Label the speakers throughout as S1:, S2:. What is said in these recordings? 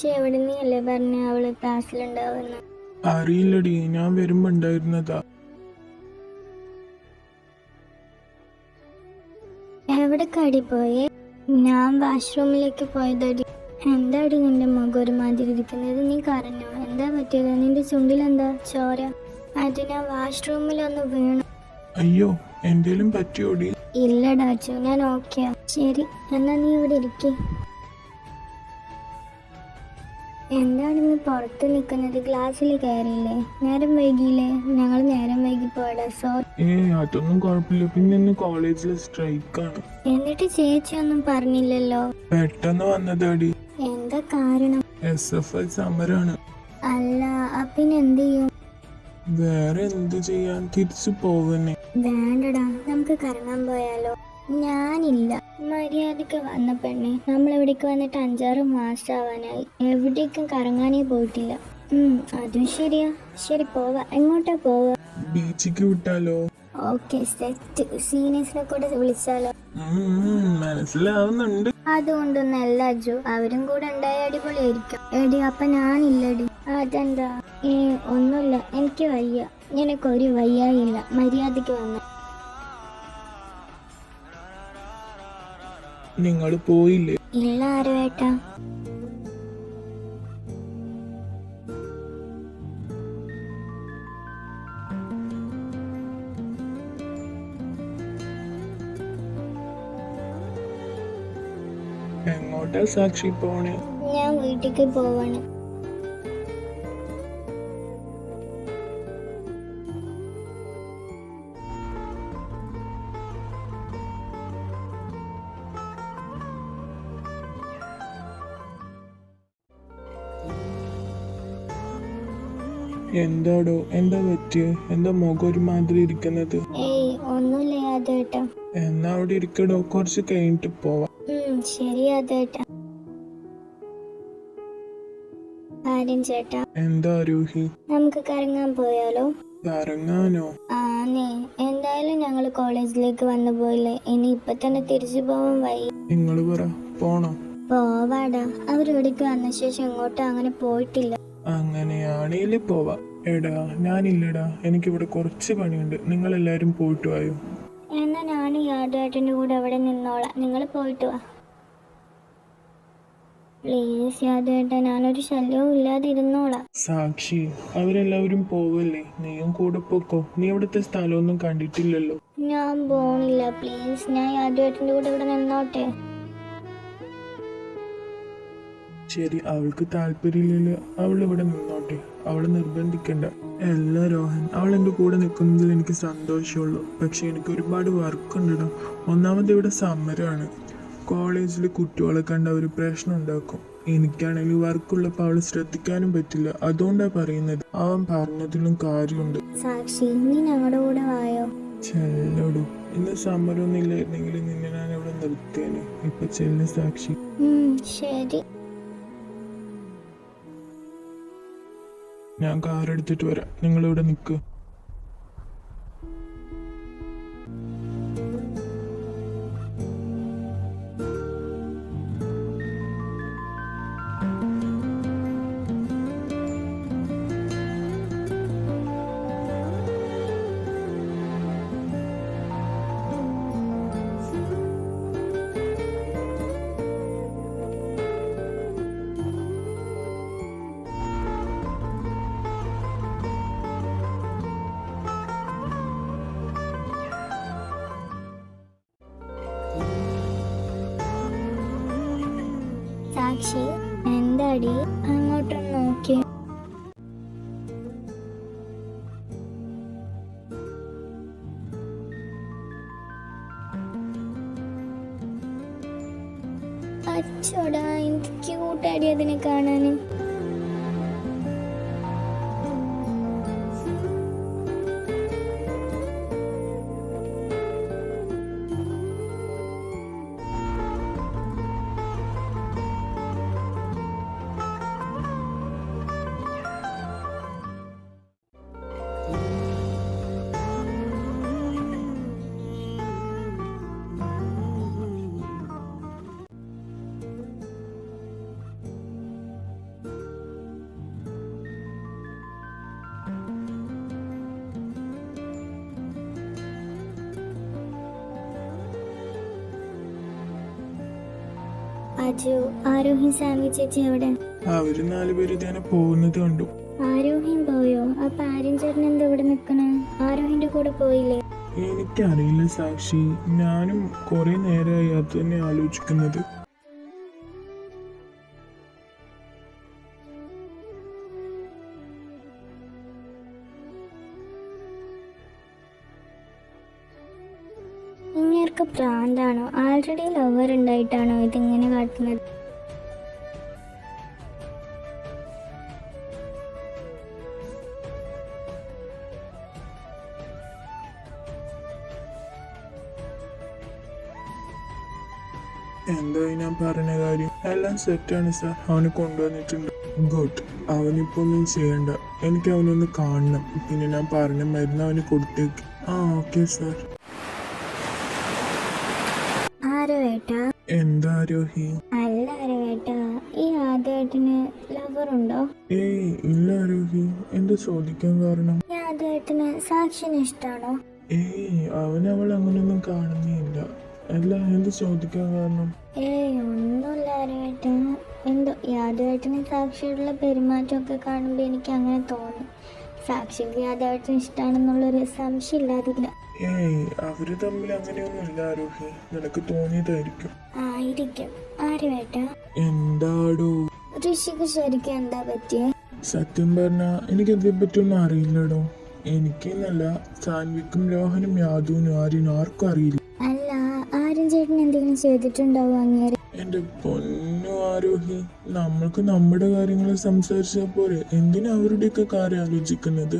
S1: പക്ഷെ എവിടെ നീയല്ലേ പറഞ്ഞ അവള് ക്ലാസ്സിലുണ്ടാവുന്ന?
S2: അറിയില്ലടി, ഞാൻ വരുമ്പോ ഉണ്ടായിരുന്നതാ.
S1: എവിടെ കടി പോയേ? ഞാൻ വാഷ്റൂമിലേക്ക് പോയതടി. എന്താടി നിന്റെ മുഖം ഒരുമാതിരി ഇരിക്കുന്നത്? നീ കരഞ്ഞോ? എന്താ പറ്റിയത്? നിന്റെ ചുണ്ടിലെന്താ ചോര? അത് ഞാൻ വാഷ്റൂമിലൊന്ന് വീണു.
S2: അയ്യോ, എന്തേലും പറ്റിയോടി?
S1: ഇല്ലടാ അച്ചു, ഞാൻ ഓക്കെയാ. ശരി, എന്നാ നീ ഇവിടെ ഇരിക്കേ. എന്താണ് നീ പുറത്ത് നിൽക്കുന്നത്? ക്ലാസ്സിൽ കയറിയില്ലേ? നേരം വൈകിയില്ലേ? ഞങ്ങൾ നേരം വൈകി പോയടാ, സോറി.
S2: അതൊന്നും കുഴപ്പമില്ല. പിന്നെ ഇന്ന് കോളേജിൽ സ്ട്രൈക്കാണ്.
S1: എന്നിട്ട് ചേച്ചി ഒന്നും പറഞ്ഞില്ലല്ലോ?
S2: പെട്ടെന്ന് വന്നതാടി.
S1: എന്താ കാരണം?
S2: SFI സമരാണ്.
S1: അല്ല, പിന്നെ എന്ത് ചെയ്യും?
S2: വേറെ എന്ത് ചെയ്യാൻ, തിരിച്ചു പോവന്നെ.
S1: വേണ്ടടാ, നമുക്ക് കറങ്ങാൻ പോയാലോ? ഞാനില്ല. മര്യാദക്ക് വന്ന പെണ്ണെ, നമ്മൾ എവിടേക്ക് വന്നിട്ട് 5-6 മാസമാവാനായി. എവിടേക്കും കറങ്ങാനേ പോയിട്ടില്ല. അതും ശരിയാ. ശരി, പോവാ. എങ്ങോട്ടാ പോവാ?
S2: ബീച്ചിക്ക് വിട്ടാലോ?
S1: Okay, set. സീനിയേഴ്സിനെ കൂടെ വിളിച്ചാലോ?
S2: മനസ്സിലാവുന്നുണ്ട്.
S1: അതുകൊണ്ടൊന്നല്ല അജു, അവരും കൂടെ ഉണ്ടായ അടിപൊളിയായിരിക്കും. എടി, അപ്പൊ ഞാനില്ലടി. അതെന്താ? ഒന്നുമില്ല, എനിക്ക് വയ്യ. നിനക്കൊരു വയ്യായില്ല. മര്യാദക്ക് വന്ന.
S2: നിങ്ങൾ പോയില്ലേ?
S1: ഇല്ല ആരുവേട്ടാ.
S2: എങ്ങോട്ടാ സാക്ഷി പോണേ?
S1: ഞാൻ വീട്ടിലേക്ക് പോവാണ്.
S2: എന്താടോ, എന്താ പറ്റിയ? എന്താ മുഖം ഒരുമാതിരി ഇരിക്കുന്നത്?
S1: ഒന്നുമില്ല യാദേട്ടാ.
S2: എന്നാ അവിടെ ഇരിക്കടോ, കുറച്ച് കഴിഞ്ഞിട്ട് പോവാം.
S1: ശരി യാദേട്ടാ. കാര്യം ചേട്ടാ.
S2: എന്താ രൂഹി?
S1: നമുക്ക് കറങ്ങാൻ പോയാലോ?
S2: കറങ്ങാനോ?
S1: ആന്നേ, എന്തായാലും ഞങ്ങൾ കോളേജിലേക്ക് വന്നു പോയില്ലേ, ഇനി ഇപ്പൊ തന്നെ തിരിച്ചു പോവാൻ വയ്യ.
S2: നിങ്ങള് പറ, പോണോ?
S1: പോവാടാ. അവരിവിടേക്ക് വന്ന ശേഷം ഇങ്ങോട്ടും അങ്ങനെ പോയിട്ടില്ല.
S2: അങ്ങനെയാണേല് പോവാ. എടാ, ഞാനില്ലടാ, എനിക്കിവിടെ കുറച്ച് പണിയുണ്ട്. നിങ്ങൾ എല്ലാരും പോയിട്ട് വായോ.
S1: എന്നാ ഞാൻ യാദേട്ടൻ്റെ കൂടെ അവിടെ നിന്നോളാം. നിങ്ങൾ പോയിട്ട് വാ പ്ലീസ് യാദേട്ട. ഞാനൊരു ശല്യവും ഇല്ലാതിരുന്നോളാം.
S2: സാക്ഷി, അവരെല്ലാവരും പോവല്ലേ, നീയും കൂടെ പോക്കോ. നീ ഇവിടുത്തെ സ്ഥലമൊന്നും കണ്ടിട്ടില്ലല്ലോ.
S1: ഞാൻ പോണില്ല പ്ലീസ്. ഞാൻ യാദേട്ടൻ്റെ കൂടെ ഇവിടെ നിന്നോട്ടെ.
S2: ശരി, അവൾക്ക് താല്പര്യമില്ല, അവൾ ഇവിടെ നിന്നോട്ടെ. അവളെ നിർബന്ധിക്കണ്ട. അല്ല രോഹൻ, അവൾ എൻ്റെ കൂടെ നിൽക്കുന്നതിൽ എനിക്ക് സന്തോഷമുള്ളൂ. പക്ഷെ എനിക്ക് ഒരുപാട് വർക്ക് ഉണ്ടിടാ. ഒന്നാമത് ഇവിടെ സമരമാണ്. കോളേജിൽ കുട്ടികളെ കണ്ട ഒരു പ്രശ്നം ഉണ്ടാക്കും. എനിക്കാണെങ്കിൽ വർക്കുള്ളപ്പോൾ അവൾ ശ്രദ്ധിക്കാനും പറ്റില്ല. അതുകൊണ്ടാണ് പറയുന്നത്. അവൻ പറഞ്ഞതിലും കാര്യമുണ്ട്.
S1: സാക്ഷി, നീ ഞങ്ങളുടെ കൂടെ വായോ.
S2: ചെല്ലടൂ. ഇന്ന് സമരമൊന്നും ഇല്ലായിരുന്നെങ്കിൽ നിന്നെ ഞാൻ ഇവിടെ നിർത്തേനെ. ഇപ്പൊ ചെല്ലു സാക്ഷി.
S1: ശരി.
S2: ഞാൻ കാറെടുത്തിട്ട് വരാം, നിങ്ങളിവിടെ നിൽക്ക്.
S1: സാക്ഷി, എന്താടി അങ്ങോട്ടും നോക്കി? അച്ചോടാ, എന്ത് ക്യൂട്ടാടി അതിനെ കാണാന്. അജു, ആരോഹി, സാമി ചേച്ചി എവിടെ?
S2: അവര് 4 പേര് ഇതേനെ പോകുന്നത് കണ്ടു.
S1: ആരോഹിയും പോയോ? അപ്പൊ ആര്യൻ ചേട്ടൻ എന്താ ഇവിടെ നിക്കണേ? ആരോഹിന്റെ കൂടെ പോയില്ലേ?
S2: എനിക്കറിയില്ല സാക്ഷി, ഞാനും കുറെ നേരമായി അത് തന്നെ ആലോചിക്കുന്നത്.
S1: ഇങ്ങേർക്ക് പ്രാന്താണോ? ആൾറെഡി ലവർ ഉണ്ടായിട്ടാണോ ഇതിങ്ങനെ കാട്ടുന്നത്?
S2: എന്തായി ഞാൻ പറഞ്ഞ കാര്യം? എല്ലാം സെറ്റാണ് സാർ, അവന് കൊണ്ടുവന്നിട്ടുണ്ട്. ഗുഡ്. അവനിപ്പോ ഒന്നും ചെയ്യണ്ട, എനിക്ക് അവനൊന്ന് കാണണം. പിന്നെ ഞാൻ പറഞ്ഞ മരുന്ന് അവന് കൊടുത്തേക്ക്. Okay sir.
S1: ആരോവേട്ടാ?
S2: എന്താ ആരോഹി?
S1: അല്ല ആരോവേട്ടാ, ഈ ആദ്യേട്ടന് ലവർ ഉണ്ടോ?
S2: ഏയ് ഇല്ല ആരോഹി. എന്താ ചോദിക്കാൻ കാരണം?
S1: ഈ ആദ്യേട്ടന് സാക്ഷിനെ ഇഷ്ടാണോ?
S2: ഏയ് അവൾ അങ്ങനെയൊന്നും കാണുന്നില്ല. അല്ല, എന്ത് ചോദിക്കാൻ കാരണം?
S1: ഏയ് ഒന്നുമില്ല ആരോവേട്ടാ. എന്തോ യാദവേട്ടന് സാക്ഷിയോടുള്ള പെരുമാറ്റമൊക്കെ കാണുമ്പോൾ എനിക്ക് അങ്ങനെ തോന്നി. സാക്ഷിക്ക് യാദവേട്ടന് ഇഷ്ടമാണെന്നുള്ളൊരു സംശയം ഇല്ലാതില്ല.
S2: ഏയ് അവര് തമ്മിൽ അങ്ങനെയൊന്നും ഇല്ല ആരോഹി, നിനക്ക് തോന്നിയതായിരിക്കും.
S1: ആയിരിക്കും. ആരോവേട്ടാ,
S2: എന്താടോ?
S1: ഋഷിക്ക് ശരിക്കും എന്താ പറ്റിയേ?
S2: സത്യം പറഞ്ഞാ എനിക്കതിനെ പറ്റിയൊന്നും അറിയില്ലടോ. എനിക്കെന്നല്ല, സാൻവിക്കും രോഹനും യാദവിനും ആര്യനും ആർക്കും അറിയില്ല.
S1: അല്ല, ആര്യൻ ചേട്ടൻ എന്തെങ്കിലും ചെയ്തിട്ടുണ്ടാവും അങ്ങേരെ?
S2: എന്റെ പൊന്നു ആരോഹി, നമ്മൾക്ക് നമ്മുടെ കാര്യങ്ങൾ സംസാരിച്ചാൽ പോരെ, എന്തിനാ അവരുടെയൊക്കെ കാര്യം ആലോചിക്കുന്നത്?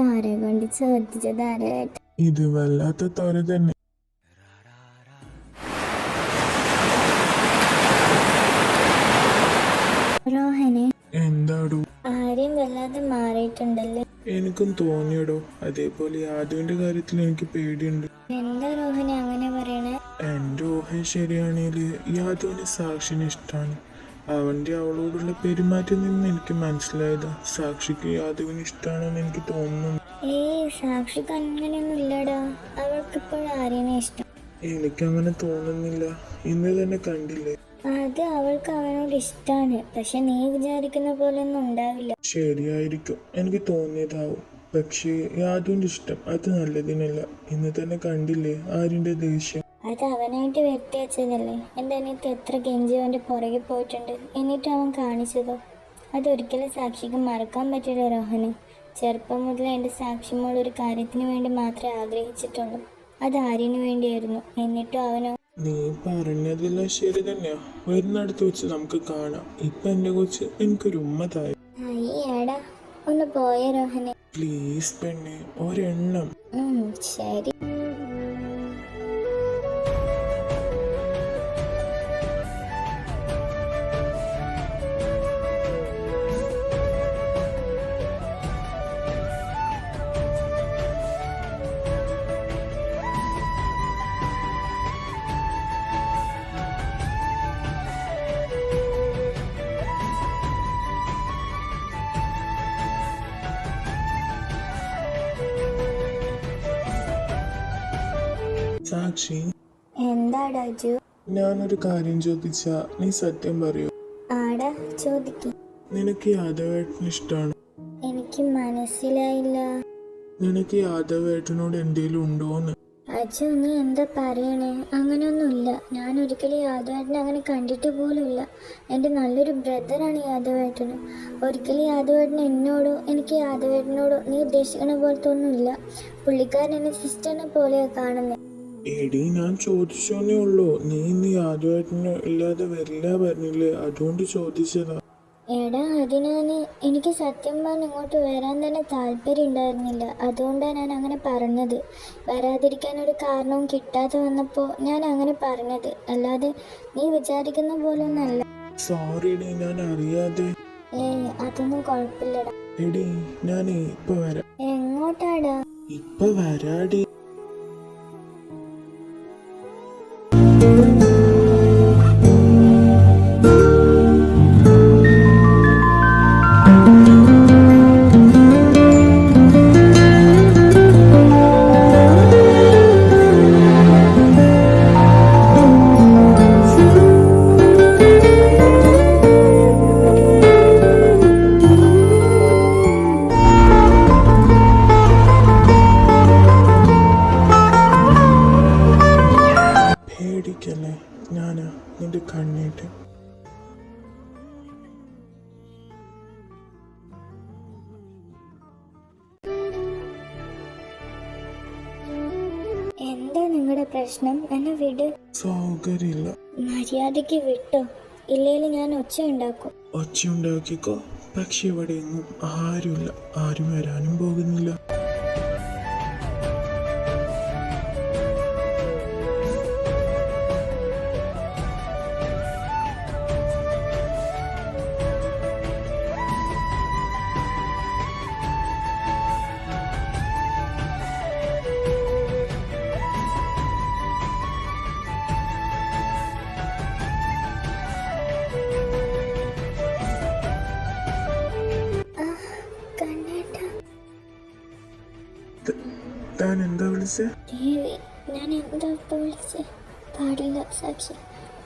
S1: ആരെ കൊണ്ട് ചോദിച്ചത് ആരോവേട്ട?
S2: ഇത് വല്ലാത്ത തൊര തന്നെ.
S1: രോഹനെ,
S2: എന്താടോ?
S1: ആര്യം വല്ലാതെ മാറിയിട്ടുണ്ടല്ലേ?
S2: എനിക്കും തോന്നിയടോ. അതേപോലെ യാദവിന്റെ കാര്യത്തിൽ എനിക്ക് പേടിയുണ്ട്.
S1: എന്താ രോഹനെ അങ്ങനെ പറയണേ?
S2: എന്റെ ഊഹം ശരിയാണെങ്കിൽ യാദവിന് സാക്ഷിന് ഇഷ്ടമാണ്. അവന്റെ അവളോടുള്ള പെരുമാറ്റം നിന്ന് എനിക്ക് മനസ്സിലായതാ സാക്ഷിക്ക് യാദവിന് ഇഷ്ടമാണെന്ന് എനിക്ക് തോന്നുന്നു.
S1: ഏയ് സാക്ഷിക്ക് അങ്ങനെയൊന്നും ഇല്ലടാ, അവൾക്കിപ്പോഴും ആര്യനെ ഇഷ്ടം.
S2: എനിക്കങ്ങനെ തോന്നുന്നില്ല, ഇന്ന് തന്നെ കണ്ടില്ലേ?
S1: അത് അവൾക്ക് അവനോട് ഇഷ്ടമാണ്, പക്ഷെ നീ വിചാരിക്കുന്ന പോലെ ഒന്നും ഉണ്ടാവില്ല.
S2: ശരിയായിരിക്കും, എനിക്ക് തോന്നിയതാവും. പക്ഷേ യാദവിന്റെ ഇഷ്ടം അത് നല്ലതിനല്ല. ഇന്ന് തന്നെ കണ്ടില്ലേ ആര്യന്റെ ദേഷ്യം?
S1: അത് അവനായിട്ട് വെട്ടിവെച്ചതല്ലേ. എൻ്റെ അനിയത്തി എത്ര കെഞ്ചി അവൻ്റെ പുറകെ പോയിട്ടുണ്ട്, എന്നിട്ട് അവൻ കാണിച്ചതോ? അതൊരിക്കലും സാക്ഷിക്ക് മറക്കാൻ പറ്റില്ല രോഹന്. ചെറുപ്പം മുതൽ എൻ്റെ സാക്ഷിമോൾ ഒരു കാര്യത്തിന് വേണ്ടി മാത്രമേ ആഗ്രഹിച്ചിട്ടുള്ളൂ. അത് ആര്യന് വേണ്ടിയായിരുന്നു. എന്നിട്ടും അവനോ?
S2: നീ പറഞ്ഞതെല്ലാം ശരി തന്നെയാ. വരുന്നിടത്ത് വെച്ച് നമുക്ക് കാണാം. ഇപ്പൊ എന്റെ കൊച്ച് എനിക്കൊരു ഉമ്മതായി.
S1: അയ്യടാ, ഒന്ന് പോയ രോഹനെ.
S2: പ്ലീസ് പെണ്ണെ, ഒരെണ്ണം.
S1: ശരി.
S2: സാക്ഷി,
S1: എന്താടാ അജു?
S2: ഞാനൊരു കാര്യം ചോദിച്ചാ നീ സത്യം പറയൂ?
S1: ആടാ, ചോദിക്കും.
S2: നിനക്ക് യാദവേട്ടന് ഇഷ്ടമാണ്?
S1: എനിക്ക് മനസ്സിലായില്ല.
S2: നിനക്ക് യാദവേട്ടനോട് എന്തേലും ഉണ്ടോന്ന്?
S1: അജു, നീ എന്താ പറയണേ? അങ്ങനെയൊന്നുമില്ല. ഞാൻ ഒരിക്കലും യാദവേട്ടനെ അങ്ങനെ കണ്ടിട്ട് പോലുമില്ല. എൻ്റെ നല്ലൊരു ബ്രദറാണ് യാദവേട്ടന്. ഒരിക്കലും യാദവേട്ടന് എന്നോടോ എനിക്ക് യാദവേട്ടനോടോ നീ ഉദ്ദേശിക്കണ പോലത്തെ ഒന്നുമില്ല. പുള്ളിക്കാരൻ എന്നെ സിസ്റ്ററിനെ പോലെയാണ് കാണുന്നത്.
S2: എടി, ഞാൻ ചോദിച്ചോന്നേ ഉള്ളൂ. നീ ഇന്ന് യാദവേട്ടന് ഇല്ലാതെ വരില്ല പറഞ്ഞില്ലേ, അതുകൊണ്ട് ചോദിച്ചതാ.
S1: എടാ, അതിനാണ് എനിക്ക് സത്യം പറഞ്ഞ് ഇങ്ങോട്ട് വരാൻ തന്നെ താല്പര്യം ഉണ്ടായിരുന്നില്ല. അതുകൊണ്ടാണ് ഞാൻ അങ്ങനെ പറഞ്ഞത്. വരാതിരിക്കാനൊരു കാരണവും കിട്ടാതെ വന്നപ്പോൾ ഞാൻ അങ്ങനെ പറഞ്ഞത്. അല്ലാതെ നീ വിചാരിക്കുന്ന പോലെ ഒന്നല്ല.
S2: സോറി ഡി, ഞാൻ അറിയാതെ.
S1: ഏയ് അതൊന്നും കുഴപ്പമില്ലടാ.
S2: എടി, ഞാനേ ഇപ്പൊ വരാം.
S1: എങ്ങോട്ടാടാ?
S2: ഇപ്പൊ വരാടി.
S1: നിങ്ങളുടെ പ്രശ്നം? എന്നെ വിട്.
S2: സൗകര്യമില്ല.
S1: മര്യാദയ്ക്ക് വിട്ടോ, ഇല്ലെങ്കിൽ ഞാൻ ഒച്ച ഉണ്ടാക്കും.
S2: ഒച്ച ഉണ്ടാക്കിക്കോ, പക്ഷെ ഇവിടെ എങ്ങും ആരുമില്ല. ആരും വരാനും പോകുന്നില്ല.
S1: കണ്ണേട്ടാ,
S2: താൻ എന്താ വിളിച്ചേ?
S1: ദേവി, ഞാൻ എന്താ ഇപ്പോൾ വിളിച്ചേ? പാടില്ല സാക്ഷി,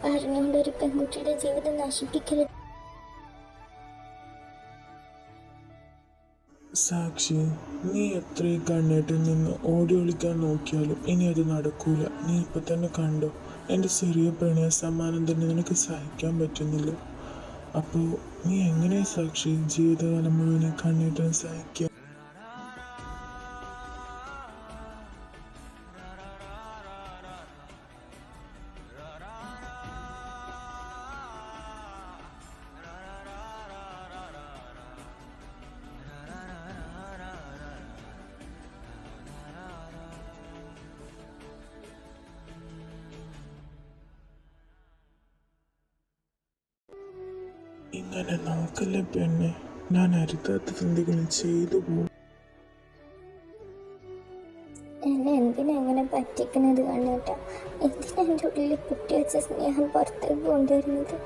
S1: പറഞ്ഞുകൊണ്ട് ഒരു പെൺകുട്ടിയുടെ ജീവിതം നശിപ്പിക്കരുത്.
S2: സാക്ഷി, നീ എത്ര കണ്ണേട്ടിൽ നിന്ന് ഓടി ഒളിക്കാൻ നോക്കിയാലും ഇനി അത് നടക്കൂല. നീ ഇപ്പൊ തന്നെ കണ്ടോ, എൻ്റെ ചെറിയ പ്രണയ സമ്മാനം തന്നെ നിനക്ക് സഹിക്കാൻ പറ്റുന്നില്ല. അപ്പോൾ നീ എങ്ങനെ സാക്ഷി ജീവിതകാലം മുഴുവൻ കണ്ണേട്ടിന് സഹിക്കുക? ഇങ്ങനെ നോക്കല്ലേ പെണ്ണെ, ഞാൻ അരുതാത്തത് എന്തെങ്കിലും ചെയ്തു പോകും.
S1: എന്നെ എന്തിനാ എങ്ങനെ പറ്റിക്കുന്നത് കണ്ണേട്ടാ? എന്തിനാ എൻ്റെ ഉള്ളിൽ കുട്ടിവെച്ച സ്നേഹം പുറത്തേക്ക് കൊണ്ടുവരുന്നത്?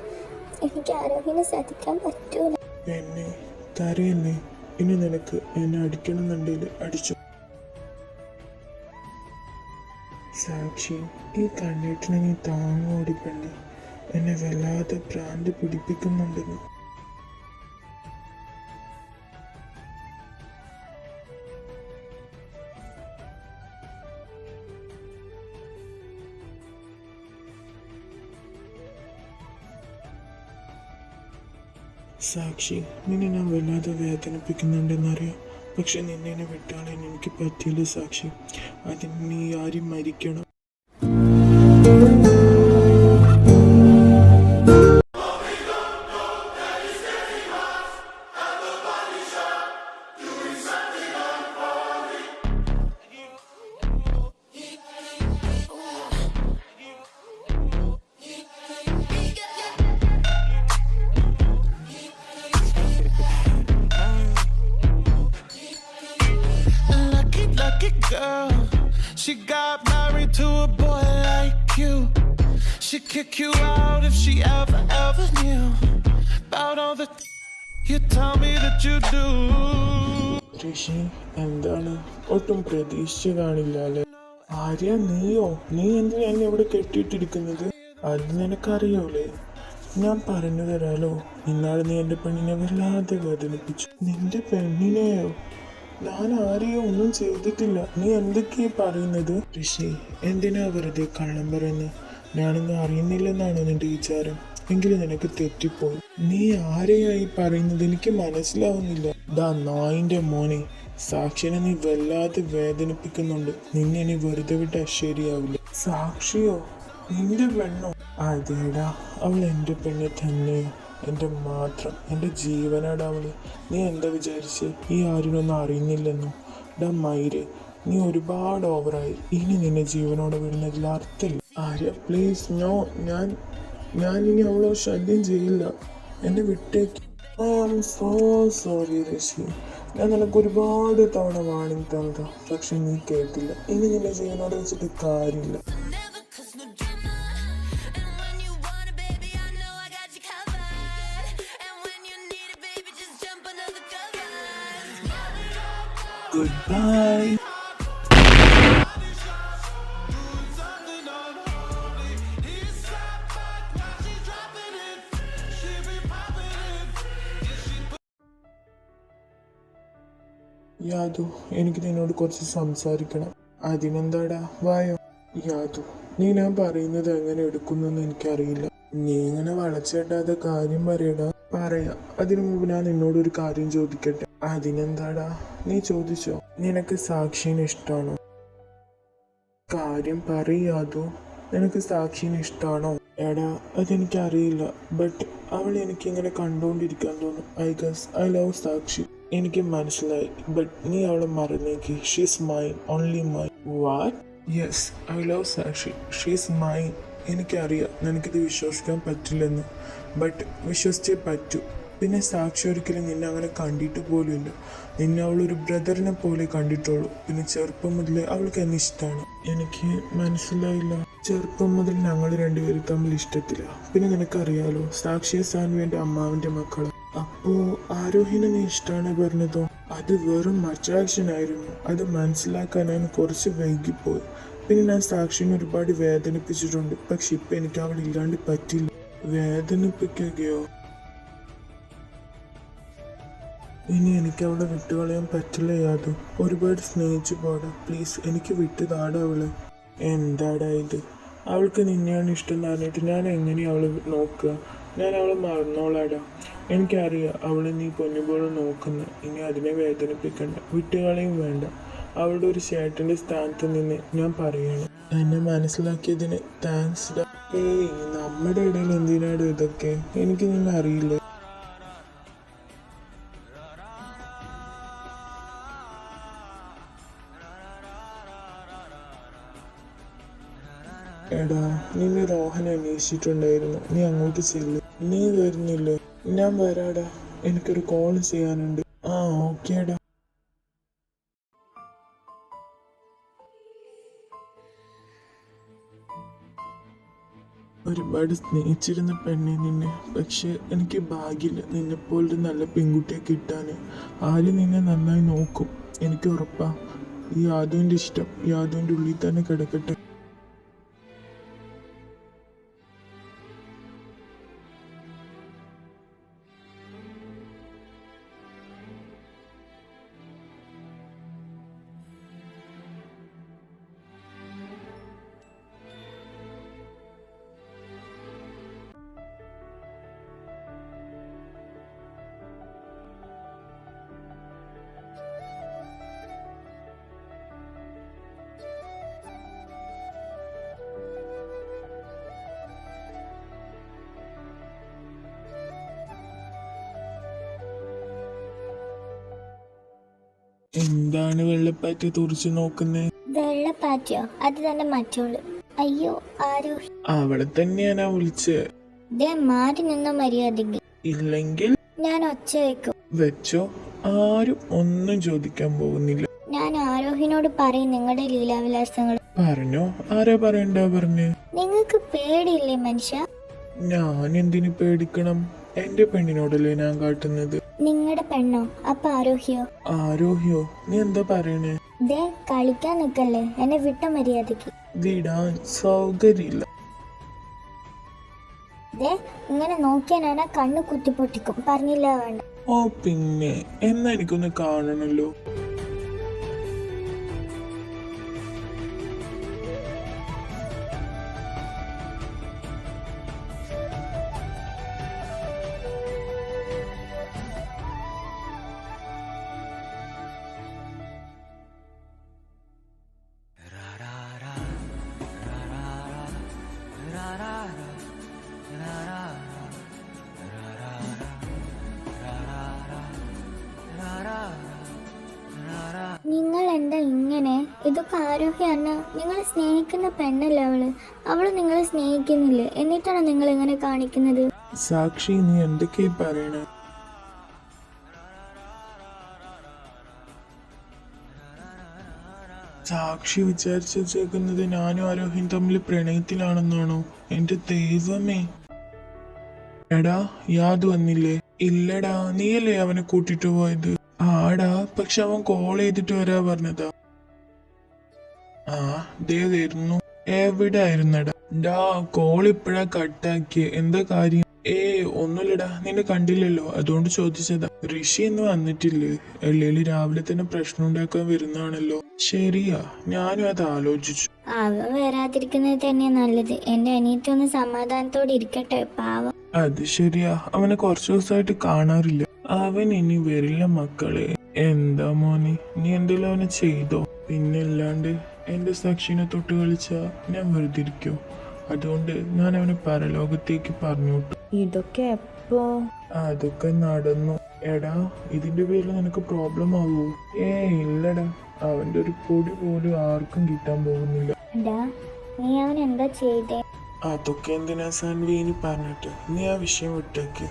S1: എനിക്ക് ആരോഗ്യം സഹിക്കാൻ പറ്റൂല.
S2: പെണ്ണെ കരയല്ലേ, ഇനി നിനക്ക് എന്നെ അടിക്കണമെന്നുണ്ടെങ്കിൽ അടിച്ചു. സാക്ഷി, ഈ കണ്ണേട്ടിനെ നീ താങ്ങോടി പെണ്ണെ, എന്നെ വല്ലാതെ ഭ്രാന്ത് പിടിപ്പിക്കുന്നുണ്ടെന്ന്. സാക്ഷി, നിന്നെ ഞാൻ വല്ലാതെ വേദനിപ്പിക്കുന്നുണ്ടെന്നറിയാം. പക്ഷെ നിന്നെ വിട്ടാളാൻ എനിക്ക് പറ്റിയില്ല സാക്ഷി. അതിന് നീ ആരും മരിക്കണം.
S3: Lucky girl, she got married to a boy like you. She'd kick you out if she ever knew about all the you tell me that you do.
S2: ഋഷി, എന്താണ് ഒട്ടും പ്രതീക്ഷിച്ച് കാണില്ല അല്ലേ? ആര്യ, നീയോ? നീ എന്തിനാ എന്നെ ഇവിടെ കെട്ടിയിട്ടിരിക്കുന്നത്? അത് നിനക്കറിയൂലേ? ഞാൻ പറഞ്ഞു തരാലോ. ഇന്നാളെ നീ എൻ്റെ പെണ്ണിനെ വല്ലാതെ വേദനിപ്പിച്ചു. നിന്റെ പെണ്ണിനെയോ? ഞാൻ ആരെയോ ഒന്നും ചെയ്തിട്ടില്ല. നീ എന്തൊക്കെയാ പറയുന്നത്? ഋഷി, എന്തിനാ വെറുതെ കള്ളം പറയുന്നത്? ഞാനൊന്നും അറിയുന്നില്ലെന്നാണോ നിന്റെ വിചാരം? എങ്കിലും നിനക്ക് തെറ്റിപ്പോയി. നീ ആരെയായി പറയുന്നത്? എനിക്ക് മനസ്സിലാവുന്നില്ല. ദാ നായിന്റെ മോനെ, സാക്ഷിനെ നീ വല്ലാതെ വേദനിപ്പിക്കുന്നുണ്ട്. നിന്നെ ഇനി വെറുതെ വിട്ടാ ശരിയാവില്ല. സാക്ഷിയോ? നിന്റെ പെണ്ണോ? അതേടാ, അവൾ എൻ്റെ പെണ്ണ് തന്നെയോ, എൻ്റെ മാത്രം, എൻ്റെ ജീവനാടാ അവള്. നീ എന്താ വിചാരിച്ച് ഈ ആരിനൊന്നും അറിയുന്നില്ലെന്നോ? ഡാ മയിര്, നീ ഒരുപാട് ഓവറായി. ഇനി നിന്നെ ജീവനോടെ വിടുന്നതിൽ അർത്ഥമില്ല. Arya please, no. ഞാൻ ഇനി അവളോ ശല്യം ചെയ്യില്ല. എന്നെ വിട്ടേക്ക്. I am so sorry Rishi. ഞാൻ നിനക്ക് ഒരുപാട് തവണ വാണിംഗ് തന്നതാ, പക്ഷെ നീ കേട്ടില്ല. ഇനി നിന്നെ ജീവനോടെ വെച്ചിട്ട് കാര്യമില്ല. Goodbye. യാദു, എനിക്ക് നിന്നോട് കുറച്ച് സംസാരിക്കണം. അതിനെന്താടാ, വായോ. യാദു, നീ ഞാൻ പറയുന്നത് എങ്ങനെ എടുക്കുന്നെന്ന് എനിക്കറിയില്ല. നീ ഇങ്ങനെ വളച്ചിടാതെ കാര്യം പറയടാ. പറയാം. അതിനു മുമ്പ് ഞാൻ നിന്നോടൊരു കാര്യം ചോദിക്കട്ടെ? അതിനെന്താടാ, നീ ചോദിച്ചോ. നിനക്ക് സാക്ഷിനെ ഇഷ്ടമാണോ? കാര്യം പറയാതോ. നിനക്ക് സാക്ഷിനെ ഇഷ്ടമാണോ? എടാ അതെനിക്കറിയില്ല, ബട്ട് അവൾ എനിക്കിങ്ങനെ കണ്ടുകൊണ്ടിരിക്കാൻ തോന്നും. ഐ ഗസ് ഐ ലവ് സാക്ഷി. എനിക്ക് മനസ്സിലായി, ബട്ട് നീ അവളെ മറന്നേക്ക്. She's mine, only mine. What? Yes, I love Sakshi. She's mine. എനിക്കറിയാം നിനക്കിത് വിശ്വസിക്കാൻ പറ്റില്ലെന്ന്, ബട്ട് വിശ്വസിച്ചേ പറ്റൂ. പിന്നെ സാക്ഷി ഒരിക്കലും നിന്നെ അങ്ങനെ കണ്ടിട്ട് പോലുമില്ല. നിന്നെ അവളൊരു ബ്രദറിനെ പോലെ കണ്ടിട്ടുള്ളൂ. പിന്നെ ചെറുപ്പം മുതലേ അവൾക്ക് എന്നെ ഇഷ്ടമാണ്. എനിക്ക് മനസ്സിലായില്ല. ചെറുപ്പം മുതൽ ഞങ്ങൾ രണ്ടുപേരും തമ്മിൽ ഇഷ്ടത്തില്ല. പിന്നെ നിനക്കറിയാലോ, സാക്ഷി സാൻവിന്റെ അമ്മാവിന്റെ മക്കള്. അപ്പോ ആരോഹിനെ നീ ഇഷ്ടമാണ് പറഞ്ഞതോ? അത് വെറും അട്രാക്ഷൻ ആയിരുന്നു. അത് മനസ്സിലാക്കാൻ ഞാൻ കുറച്ച് വൈകിപ്പോയി. പിന്നെ ഞാൻ സാക്ഷിനെ ഒരുപാട് വേദനിപ്പിച്ചിട്ടുണ്ട്. പക്ഷെ ഇപ്പൊ എനിക്ക് അവൾ ഇല്ലാണ്ട് പറ്റില്ല. വേദനിപ്പിക്കുകയോ? ഇനി എനിക്ക് അവളെ വിട്ടുകളയാൻ പറ്റില്ല യാതു. ഒരുപാട് സ്നേഹിച്ചു പോടാ. പ്ലീസ് എനിക്ക് വിട്ടു താടാ അവളെ. എന്താടാ ഇത്? അവൾക്ക് നിന്നെയാണ് ഇഷ്ടം എന്ന് പറഞ്ഞിട്ട് ഞാൻ എങ്ങനെയാ അവളെ നോക്കുക? ഞാൻ അവളെ മറന്നോളാടാ. എനിക്കറിയാം അവളെ നീ പൊന്നുപോലെ നോക്കുന്നു. ഇനി അതിനെ വേദനിപ്പിക്കണ്ട. വിട്ടുകളയും വേണ്ട. അവളുടെ ഒരു ചേട്ടൻ്റെ സ്ഥാനത്ത് നിന്ന് ഞാൻ പറയാണ്. എന്നെ മനസ്സിലാക്കിയതിന് താങ്ക്സ് ഡാ. ഏയ്, നമ്മുടെ ഇടയിൽ എന്തിനാണ് ഇതൊക്കെ? എനിക്ക് നിന്നെ അറിയില്ല. എടാ, നിന്നെ രോഹൻ അന്വേഷിച്ചിട്ടുണ്ടായിരുന്നു. നീ അങ്ങോട്ട് ചെല്ല്. നീ വരുന്നില്ലേ? ഞാൻ വരാടാ. എനിക്കൊരു കോൾ ചെയ്യാനുണ്ട്. ആ ഓക്കേടാ. ഒരുപാട് സ്നേഹിച്ചിരുന്ന പെണ്ണെ നിന്നെ. പക്ഷെ എനിക്ക് ഭാഗ്യമില്ല നിന്നെപ്പോലൊരു നല്ല പെൺകുട്ടിയെ കിട്ടാൻ. ആരും നിന്നെ നന്നായി നോക്കും, എനിക്ക് ഉറപ്പാ. ഈ യാദവിൻ്റെ ഇഷ്ടം യാദവിൻ്റെ ഉള്ളിൽ തന്നെ കിടക്കട്ടെ. എന്താണ് വെള്ളപ്പാറ്റ് തുറച്ചു നോക്കുന്നേ?
S1: വെള്ളപ്പാറ്റോ? അത് തന്നെ മറ്റോള്. അയ്യോ ആരോഹി.
S2: അവളെ തന്നെയാ വിളിച്ചേ.
S1: ദേ മാറി നിന്ന മര്യാദയ്ക്ക്.
S2: ഇല്ലെങ്കിൽ
S1: ഞാൻ ഒച്ച വെക്കും.
S2: വെച്ചോ. ആരും ഒന്നും ചോദിക്കാൻ പോകുന്നില്ല.
S1: ഞാൻ ആരോഹിനോട് പറയും നിങ്ങളുടെ ലീലാവിലാസങ്ങൾ.
S2: പറഞ്ഞോ? ആരാ പറയണ്ട പറഞ്ഞേ?
S1: നിങ്ങൾക്ക് പേടിയില്ലേ മനുഷ്യ?
S2: ഞാൻ എന്തിനു പേടിക്കണം? എന്റെ പെണ്ണിനോടല്ലേ ഞാൻ കാട്ടുന്നത്.
S1: നിങ്ങളുടെ പെണ്ണോ? അപ്പൊ ആരോഹിയോ?
S2: ആരോഹിയോ? നീ എന്താ പറയണേ?
S1: ദേ കളിക്കാൻ നിക്കല്ലേ, എന്നെ വിട്ട മര്യാദയ്ക്ക്.
S2: വിടാൻ സൗകര്യമില്ല.
S1: ദേ ഇങ്ങനെ നോക്കിയാൽ ഞാൻ ആ കണ്ണ് കുത്തിപ്പൊട്ടിക്കും. പറഞ്ഞില്ല വേണ്ട.
S2: ഓ പിന്നെ, എന്നാ എനിക്കൊന്ന് കാണണല്ലോ.
S1: നിങ്ങൾ എന്താ ഇങ്ങനെ? ഇതൊക്കെ ആരോഗ്യാണ്. നിങ്ങൾ സ്നേഹിക്കുന്ന പെണ്ണല്ലേ അവള് നിങ്ങളെ സ്നേഹിക്കുന്നില്ലേ? എന്നിട്ടാണ് നിങ്ങൾ ഇങ്ങനെ കാണിക്കുന്നത്?
S2: സാക്ഷി, നീ എന്തൊക്കെയാ പറയണേ? സാക്ഷി വിചാരിച്ചു വെച്ചേക്കുന്നത് ഞാനും ആരോഹിയും തമ്മിൽ പ്രണയത്തിലാണെന്നാണോ? എന്റെ ദൈവമേ. എടാ, യാദ് വന്നില്ലേ? ഇല്ലടാ, നീയല്ലേ അവനെ കൂട്ടിട്ട് പോയത്? ആടാ, പക്ഷെ അവൻ കോൾ ചെയ്തിട്ട് വരാ പറഞ്ഞതാ. ആ ദേ വരുന്നു. എവിടെ ആയിരുന്നടാ? ഡാ, കോൾ ഇപ്പഴാ കട്ടാക്കിയ. എന്താ കാര്യം? ഒന്നുമില്ലടാ, നിന്നെ കണ്ടില്ലല്ലോ, അതുകൊണ്ട് ചോദിച്ചതാ. ഋഷി എന്ന് വന്നിട്ടില്ലേ? അല്ലേല് രാവിലെ തന്നെ പ്രശ്നം ഉണ്ടാക്കാൻ വരുന്നാണല്ലോ. ശരിയാ, ഞാനും അത് ആലോചിച്ചു.
S1: അവൻ വരാതിരിക്കുന്നത് തന്നെ നല്ലത്. എന്റെ അനിയത്തി ഒന്ന് സമാധാനത്തോടെ ഇരിക്കട്ടെ, പാവം.
S2: അത് ശരിയാ, അവനെ കുറച്ചു ദിവസമായിട്ട് കാണാറില്ല. അവൻ ഇനി വരില്ല മക്കളെ. എന്താ മോനെ, നീ എന്തെങ്കിലും അവനെ ചെയ്തോ? പിന്നെ അല്ലാണ്ട് എൻ്റെ സാക്ഷിനെ തൊട്ട് കളിച്ചാൽ ഞാൻ വെറുതെ ഇരിക്കോ? അതുകൊണ്ട് ഞാൻ അവനെ പരലോകത്തേക്ക് പറഞ്ഞു വിട്ടു.
S4: ഇതൊക്കെ എപ്പോ?
S2: അതൊക്കെ നടന്നു. എടാ, ഇതിന്റെ പേരിൽ നിനക്ക് പ്രോബ്ലം ആവോ? ഇല്ലടാ, അവന്റെ ഒരു പൊടി പോലും ആർക്കും കിട്ടാൻ പോകുന്നില്ല.
S1: ഡാ, നീ അവൻ എന്താ ചെയ്തേ?
S2: അതൊക്കെ എന്തിനാ സാൻവീനി പറഞ്ഞിട്ട്, നീ ആ വിഷയം വിട്ടേക്ക്.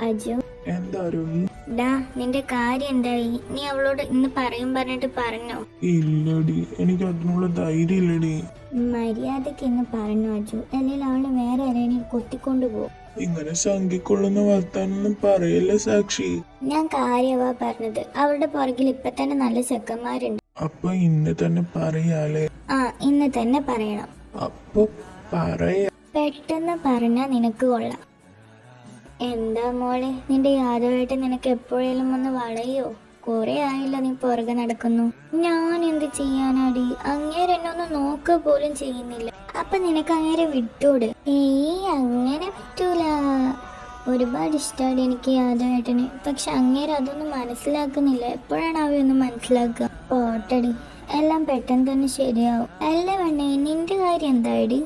S1: അജു,
S2: എന്താ രോഹി?
S1: ഡാ, നിന്റെ കാര്യം എന്തായി? നീ അവളോട് ഇന്ന് പറയും പറഞ്ഞിട്ട് പറഞ്ഞോ?
S2: ഇല്ലടി, എനിക്ക് അതിനുള്ള ധൈര്യം ഇല്ലടി.
S1: മര്യാദക്ക് ഇന്ന് പറഞ്ഞു അജു, അല്ലെങ്കിൽ അവള് വേറെ ആരെയും കൊത്തിക്കൊണ്ടു പോകും.
S2: ഇങ്ങനെ ശങ്കിക്കൊള്ളുന്ന വർത്താനൊന്നും പറയല്ലേ സാക്ഷി.
S1: ഞാൻ കാര്യവാ പറഞ്ഞത്. അവളുടെ പുറകിൽ ഇപ്പൊ തന്നെ നല്ല ചെക്കന്മാരുണ്ട്.
S2: അപ്പൊ ഇന്ന് തന്നെ പറയാലേ?
S1: ആ, ഇന്ന് തന്നെ പറയണം.
S2: അപ്പൊ പറയാ.
S1: പെട്ടെന്ന് പറഞ്ഞാ നിനക്ക് കൊള്ളാം. എന്താ മോളെ, നിന്റെ യാദവായിട്ട് നിനക്ക് എപ്പോഴേലും ഒന്ന് വളയോ? കൊറേ ആയില്ല നീ പുറകെ നടക്കുന്നു. ഞാൻ എന്ത് ചെയ്യാനാടി? അങ്ങേരെ എന്നെ ഒന്ന് നോക്കുക പോലും ചെയ്യുന്നില്ല. അപ്പൊ നിനക്ക് അങ്ങേരെ വിട്ടോട്. അങ്ങനെ പറ്റൂല. ഒരുപാട് ഇഷ്ടമാണ് എനിക്ക് യാദവായിട്ടിന്. പക്ഷെ അങ്ങേരെ അതൊന്നും മനസ്സിലാക്കുന്നില്ല. എപ്പോഴാണ് അവയൊന്നും മനസ്സിലാക്കുക? പോട്ടടി, എല്ലാം പെട്ടെന്ന് തന്നെ ശരിയാവും. അല്ല വേണേ, നിന്റെ കാര്യം എന്താടി?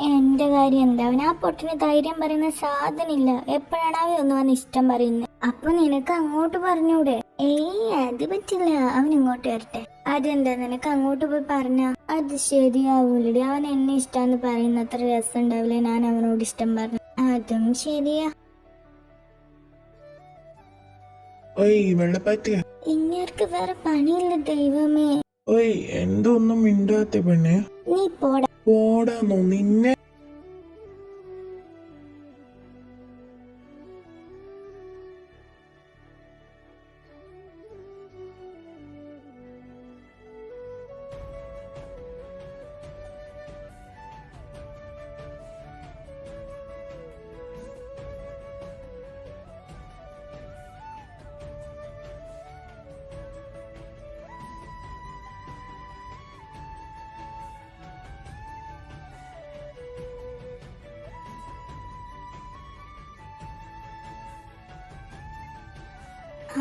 S1: എന്റെ കാര്യം എന്താ? അവൻ ആ പൊട്ടിന് ധൈര്യം പറയുന്ന സാധനമില്ല. എപ്പോഴാണ് അവ ഒന്ന് വന്ന് ഇഷ്ടം പറയുന്നത്? അപ്പൊ നിനക്ക് അങ്ങോട്ട് പറഞ്ഞൂടെ? അത് പറ്റില്ല, അവൻ ഇങ്ങോട്ട് വരട്ടെ. അതെന്താ, നിനക്ക് അങ്ങോട്ട് പോയി പറഞ്ഞ അത് ശരിയാവൂലടി. അവൻ എന്നെ ഇഷ്ടാന്ന് പറയുന്ന അത്ര രസം ഉണ്ടാവില്ല ഞാൻ അവനോട് ഇഷ്ടം പറഞ്ഞു. അതും ശരിയാ.
S2: വെള്ളപ്പാറ്റിയ
S1: ഇങ്ങേർക്ക് വേറെ പണിയില്ല ദൈവമേ.
S2: എന്തൊന്നും മിണ്ടാത്ത പെണ്ണെ?
S1: നീ പോടാ.
S2: പോടാന്നോ നിന്നെ?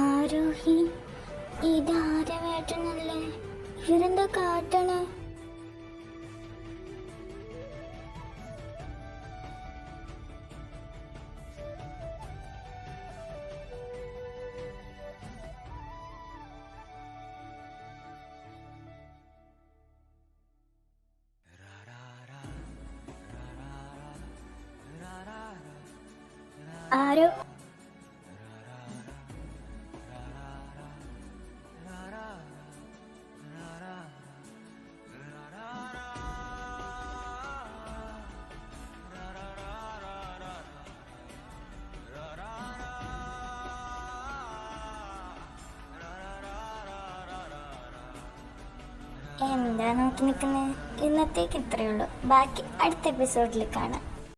S1: ആരോഹി, ഇതാരവേട്ടനല്ലേ? ഇവരെന്താ കാട്ടണ? ആരോ എന്താ നോക്കി നിൽക്കുന്നത്? ഇന്നത്തേക്ക് ഇത്രയേ ഉള്ളൂ. ബാക്കി അടുത്ത എപ്പിസോഡിൽ കാണാം.